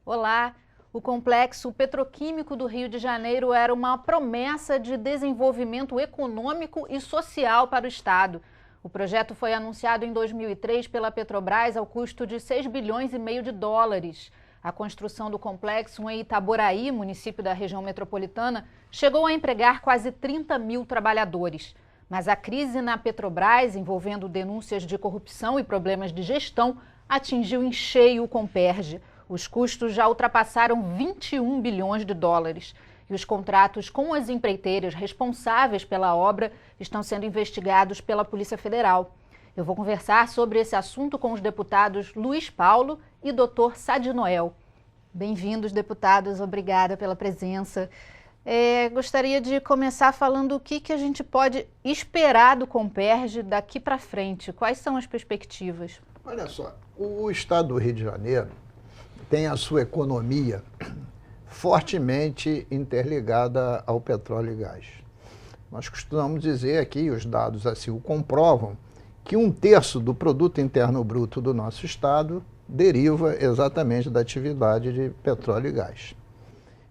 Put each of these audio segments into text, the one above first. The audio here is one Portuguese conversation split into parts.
Olá! O complexo petroquímico do Rio de Janeiro era uma promessa de desenvolvimento econômico e social para o Estado. O projeto foi anunciado em 2003 pela Petrobras ao custo de 6 bilhões e meio de dólares. A construção do complexo em Itaboraí, município da região metropolitana, chegou a empregar quase 30 mil trabalhadores. Mas a crise na Petrobras, envolvendo denúncias de corrupção e problemas de gestão, atingiu em cheio o Comperj. Os custos já ultrapassaram 21 bilhões de dólares. E os contratos com as empreiteiras responsáveis pela obra estão sendo investigados pela Polícia Federal. Eu vou conversar sobre esse assunto com os deputados Luiz Paulo e Dr. Sadi Noel. Bem-vindos, deputados. Obrigada pela presença. Gostaria de começar falando o que a gente pode esperar do Comperj daqui para frente. Quais são as perspectivas? Olha só, o Estado do Rio de Janeiro tem a sua economia fortemente interligada ao petróleo e gás. Nós costumamos dizer aqui, os dados assim o comprovam, que 1/3 do produto interno bruto do nosso Estado deriva exatamente da atividade de petróleo e gás.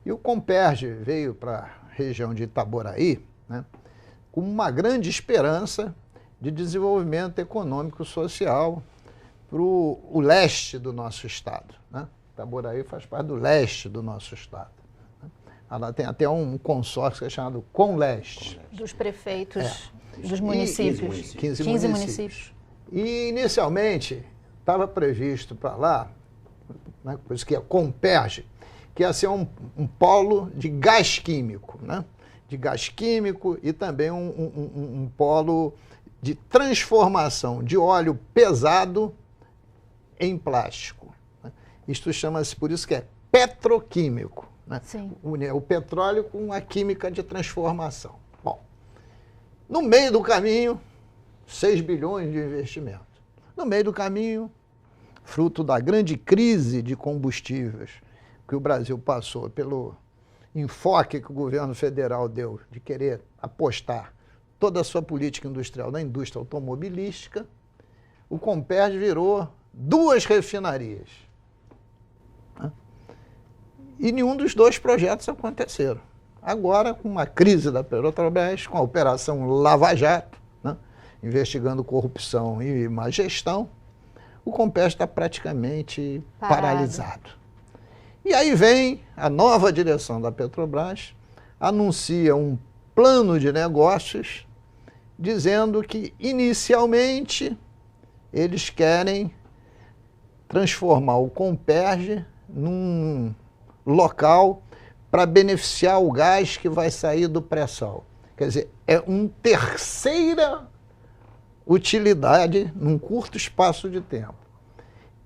E o Comperj veio para a região de Itaboraí, né, com uma grande esperança de desenvolvimento econômico e social para o leste do nosso Estado, né? Itaboraí faz parte do leste do nosso Estado. Ela tem até um consórcio que é chamado Comleste. Dos prefeitos dos municípios. 15 municípios. E, inicialmente, estava previsto para lá, né, por isso que é Comperj, que ia ser um polo de gás químico, né? De gás químico e também um polo de transformação de óleo pesado em plástico. Isto chama-se, por isso que é petroquímico, né? Sim. O petróleo com a química de transformação. Bom, no meio do caminho, 6 bilhões de investimento. No meio do caminho, fruto da grande crise de combustíveis que o Brasil passou, pelo enfoque que o governo federal deu de querer apostar toda a sua política industrial na indústria automobilística, o Comperj virou 2 refinarias. E nenhum dos 2 projetos aconteceram. Agora, com uma crise da Petrobras, com a Operação Lava Jato, né, investigando corrupção e má gestão, o Comperj está praticamente paralisado. E aí vem a nova direção da Petrobras, anuncia um plano de negócios, dizendo que, inicialmente, eles querem transformar o Comperj num local para beneficiar o gás que vai sair do pré-sal. Quer dizer, é uma terceira utilidade num curto espaço de tempo.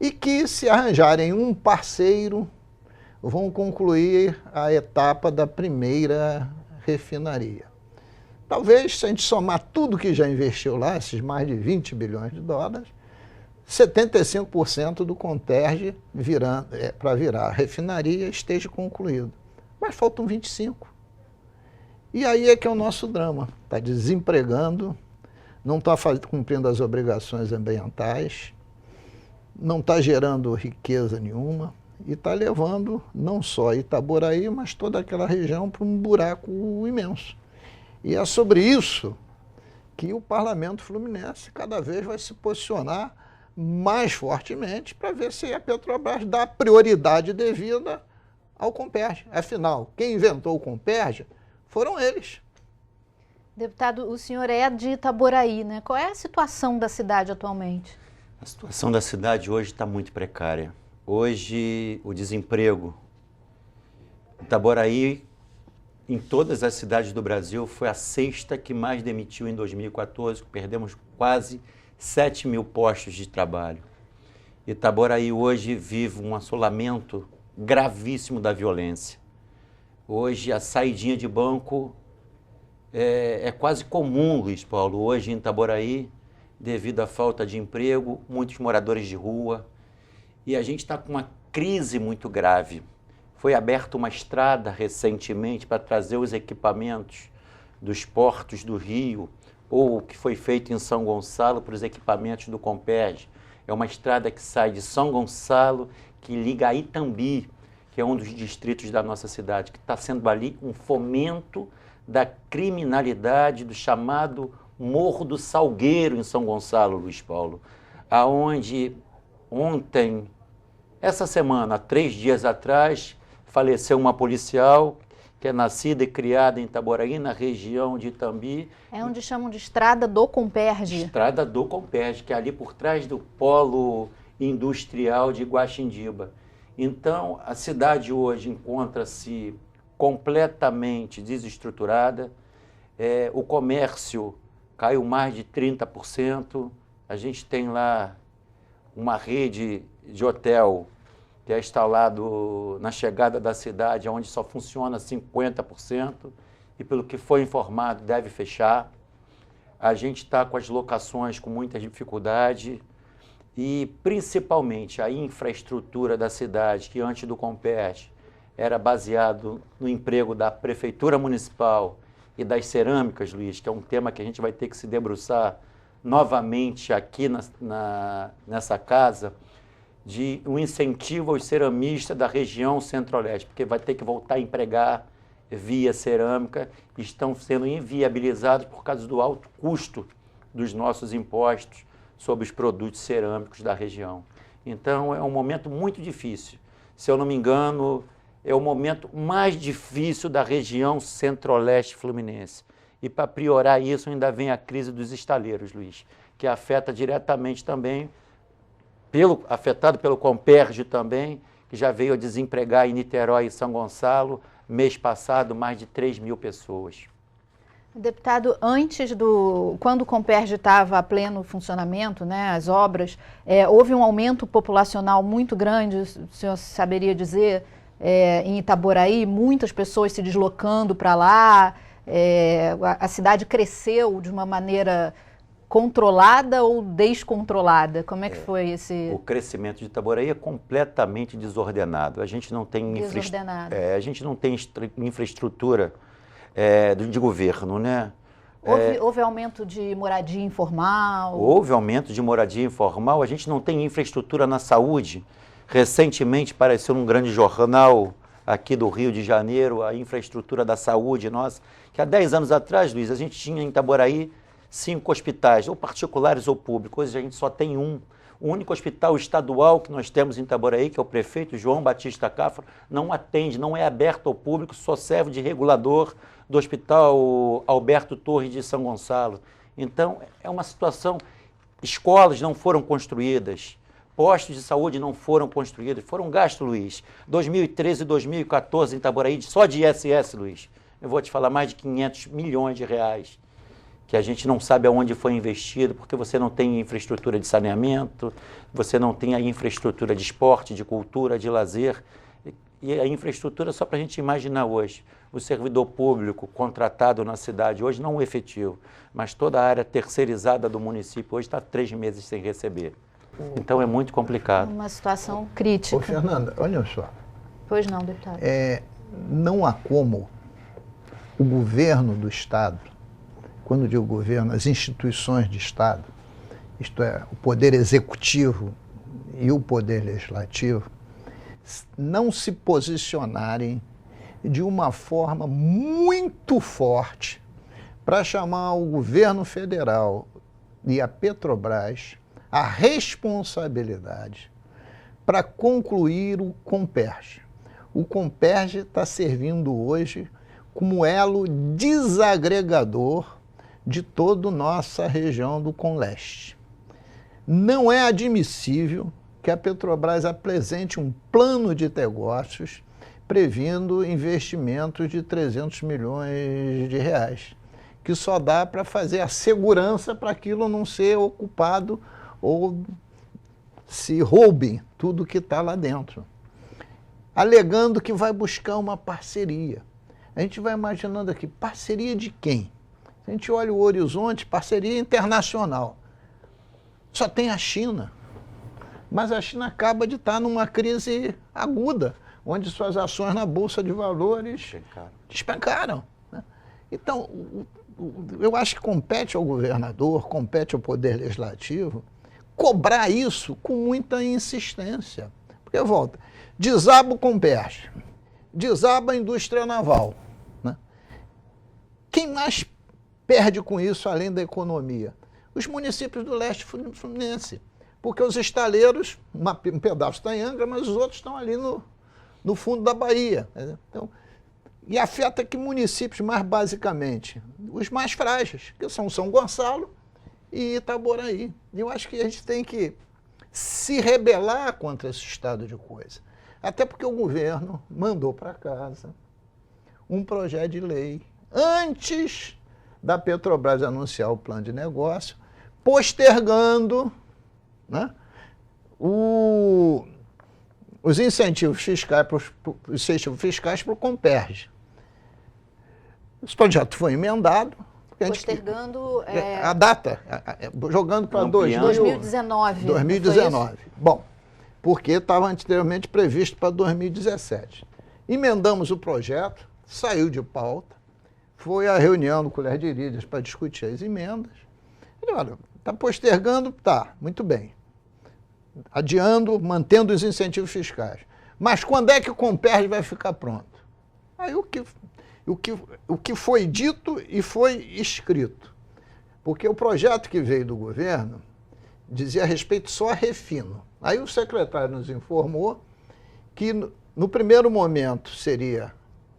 E que, se arranjarem um parceiro, vão concluir a etapa da primeira refinaria. Talvez, se a gente somar tudo que já investiu lá, esses mais de 20 bilhões de dólares, 75% do Comperj para virar a refinaria esteja concluído. Mas faltam 25%. E aí é que é o nosso drama. Está desempregando, não está cumprindo as obrigações ambientais, não está gerando riqueza nenhuma e está levando não só Itaboraí, mas toda aquela região para um buraco imenso. E é sobre isso que o Parlamento Fluminense cada vez vai se posicionar mais fortemente para ver se a Petrobras dá prioridade devida ao Comperj. Afinal, quem inventou o Comperj foram eles. Deputado, o senhor é de Itaboraí, né? Qual é a situação da cidade atualmente? A situação da cidade hoje está muito precária. Hoje, o desemprego. Itaboraí, em todas as cidades do Brasil, foi a 6ª que mais demitiu em 2014, perdemos quase 7 mil postos de trabalho. Itaboraí hoje vive um assolamento gravíssimo da violência. Hoje a saidinha de banco é quase comum, Luiz Paulo, hoje em Itaboraí, devido à falta de emprego, muitos moradores de rua. E a gente está com uma crise muito grave. Foi aberta uma estrada recentemente para trazer os equipamentos dos portos do Rio, ou o que foi feito em São Gonçalo para os equipamentos do Comperj. É uma estrada que sai de São Gonçalo, que liga a Itambi, que é um dos distritos da nossa cidade, que está sendo ali um fomento da criminalidade do chamado Morro do Salgueiro, em São Gonçalo, Luiz Paulo, aonde ontem, essa semana, há 3 dias atrás, faleceu uma policial que é nascida e criada em Itaboraí, na região de Itambi. É onde chamam de Estrada do Comperge. Estrada do Comperge, que é ali por trás do polo industrial de Guaxindiba. Então, a cidade hoje encontra-se completamente desestruturada, o comércio caiu mais de 30%, a gente tem lá uma rede de hotel que é instalado na chegada da cidade, onde só funciona 50%, e pelo que foi informado, deve fechar. A gente está com as locações com muita dificuldade, e principalmente a infraestrutura da cidade, que antes do Comperge era baseado no emprego da Prefeitura Municipal e das cerâmicas, Luiz, que é um tema que a gente vai ter que se debruçar novamente aqui nessa casa, de um incentivo aos ceramistas da região Centro-Oeste, porque vai ter que voltar a empregar via cerâmica, estão sendo inviabilizados por causa do alto custo dos nossos impostos sobre os produtos cerâmicos da região. Então, é um momento muito difícil. Se eu não me engano, é o momento mais difícil da região Centro-Oeste fluminense. E para priorar isso, ainda vem a crise dos estaleiros, Luiz, que afeta diretamente também, afetado pelo Comperge também, que já veio a desempregar em Niterói e São Gonçalo, mês passado, mais de 3.000 pessoas. Deputado, quando o Comperge estava a pleno funcionamento, né, as obras, houve um aumento populacional muito grande, o senhor saberia dizer, em Itaboraí, muitas pessoas se deslocando para lá, a cidade cresceu de uma maneira controlada ou descontrolada? Como é que foi esse... O crescimento de Itaboraí é completamente desordenado. A gente não tem infraestrutura de governo, né? Houve aumento de moradia informal? Houve aumento de moradia informal. A gente não tem infraestrutura na saúde. Recentemente apareceu num grande jornal aqui do Rio de Janeiro a infraestrutura da saúde nossa, que há 10 anos atrás, Luiz, a gente tinha em Itaboraí 5 hospitais, ou particulares ou públicos. Hoje a gente só tem um. O único hospital estadual que nós temos em Itaboraí, que é o prefeito João Batista Cáfaro, não atende, não é aberto ao público, só serve de regulador do Hospital Alberto Torres de São Gonçalo. Então, é uma situação... Escolas não foram construídas, postos de saúde não foram construídos, foram gastos, Luiz. 2013 e 2014 em Itaboraí, só de ISS, Luiz, eu vou te falar mais de 500 milhões de reais, que a gente não sabe aonde foi investido, porque você não tem infraestrutura de saneamento, você não tem a infraestrutura de esporte, de cultura, de lazer, e a infraestrutura, só para a gente imaginar hoje, o servidor público contratado na cidade, hoje não o efetivo, mas toda a área terceirizada do município hoje está 3 meses sem receber. Então é muito complicado. Uma situação crítica. Ô, Fernanda, olha só. Pois não, deputado. Não há como o governo do Estado, quando digo governo, as instituições de Estado, isto é, o poder executivo e o poder legislativo, não se posicionarem de uma forma muito forte para chamar o governo federal e a Petrobras a responsabilidade para concluir o Comperge. O Comperge está servindo hoje como elo desagregador de toda a nossa região do Conleste. Não é admissível que a Petrobras apresente um plano de negócios prevendo investimentos de 300 milhões de reais, que só dá para fazer a segurança para aquilo não ser ocupado ou se roubem tudo que está lá dentro, alegando que vai buscar uma parceria. A gente vai imaginando aqui, parceria de quem? A gente olha o horizonte, parceria internacional. Só tem a China. Mas a China acaba de estar numa crise aguda, onde suas ações na Bolsa de Valores despencaram. Né? Então, eu acho que compete ao governador, compete ao Poder Legislativo, cobrar isso com muita insistência. Porque, volta, Desaba o Comperj, desaba a indústria naval. Né? Quem mais perde com isso, além da economia? Os municípios do leste fluminense. Porque os estaleiros, um pedaço está em Angra, mas os outros estão ali no fundo da Bahia. Né? Então, e afeta que municípios mais basicamente? Os mais frágeis, que são São Gonçalo e Itaboraí. E eu acho que a gente tem que se rebelar contra esse estado de coisa. Até porque o governo mandou para casa um projeto de lei antes da Petrobras anunciar o plano de negócio, postergando, né, os incentivos fiscais para o Comperj. Esse projeto foi emendado. Postergando a data, jogando para 2019. 2019. Bom, porque estava anteriormente previsto para 2017. Emendamos o projeto, saiu de pauta, foi a reunião do Colher de Líderes para discutir as emendas. Ele, olha, está postergando, tá, muito bem. Adiando, mantendo os incentivos fiscais. Mas quando é que o Comperj vai ficar pronto? Aí o que foi dito e foi escrito. Porque o projeto que veio do governo dizia respeito só a refino. Aí o secretário nos informou que no primeiro momento seria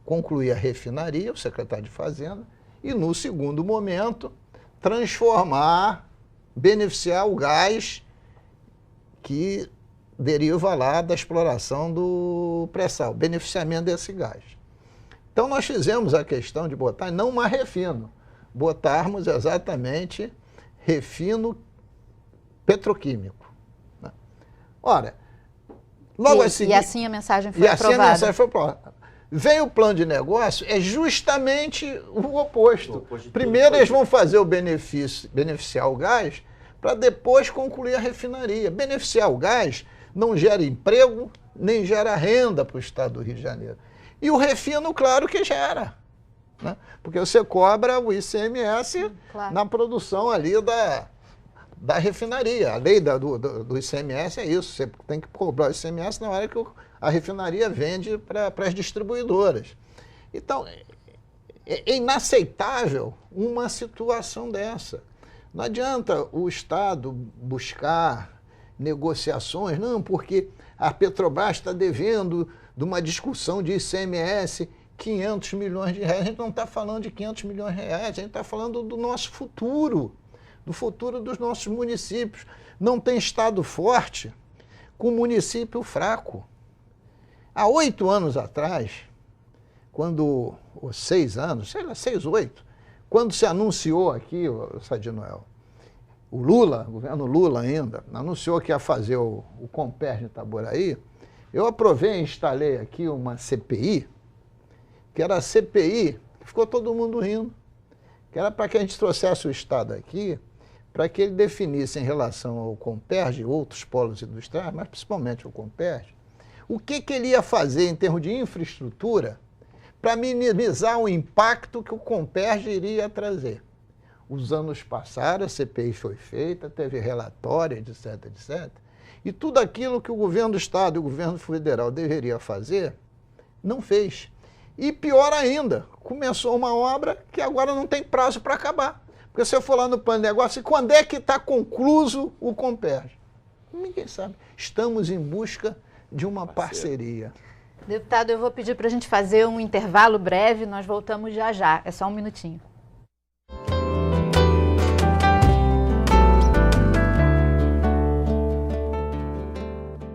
concluir a refinaria, o secretário de Fazenda, e no segundo momento transformar, beneficiar o gás que deriva lá da exploração do pré-sal, beneficiamento desse gás. Então nós fizemos a questão de botar, não uma refino, botarmos exatamente refino petroquímico. Né? Ora, logo e assim a mensagem foi aprovada. Vem o plano de negócio, é justamente o oposto. Primeiro eles vão fazer o beneficiar o gás, para depois concluir a refinaria. Beneficiar o gás não gera emprego, nem gera renda para o estado do Rio de Janeiro. E o refino, claro que gera. Né? Porque você cobra o ICMS na produção ali da refinaria. A lei do ICMS é isso. Você tem que cobrar o ICMS na hora que a refinaria vende para as distribuidoras. Então, é inaceitável uma situação dessa. Não adianta o Estado buscar negociações, não, porque a Petrobras está devendo de uma discussão de ICMS 500 milhões de reais. A gente não está falando de 500 milhões de reais, a gente está falando do nosso futuro, do futuro dos nossos municípios. Não tem Estado forte com município fraco. Há 8 anos atrás, ou 6 anos, sei lá, 6, 8, quando se anunciou aqui, Sadi Noel, o governo Lula ainda, anunciou que ia fazer o Comperj em Itaboraí, eu aprovei e instalei aqui uma CPI, que era a CPI, que ficou todo mundo rindo, que era para que a gente trouxesse o Estado aqui, para que ele definisse em relação ao Comperj e outros polos industriais, mas principalmente o Comperj, o que ele ia fazer em termos de infraestrutura para minimizar o impacto que o Comperj iria trazer. Os anos passaram, a CPI foi feita, teve relatório, etc, etc. E tudo aquilo que o governo do Estado e o governo federal deveria fazer, não fez. E pior ainda, começou uma obra que agora não tem prazo para acabar. Porque se eu for lá no plano de negócio, quando é que está concluso o Comperj? Ninguém sabe. Estamos em busca de uma parceria. Deputado, eu vou pedir para a gente fazer um intervalo breve, nós voltamos já já, é só um minutinho.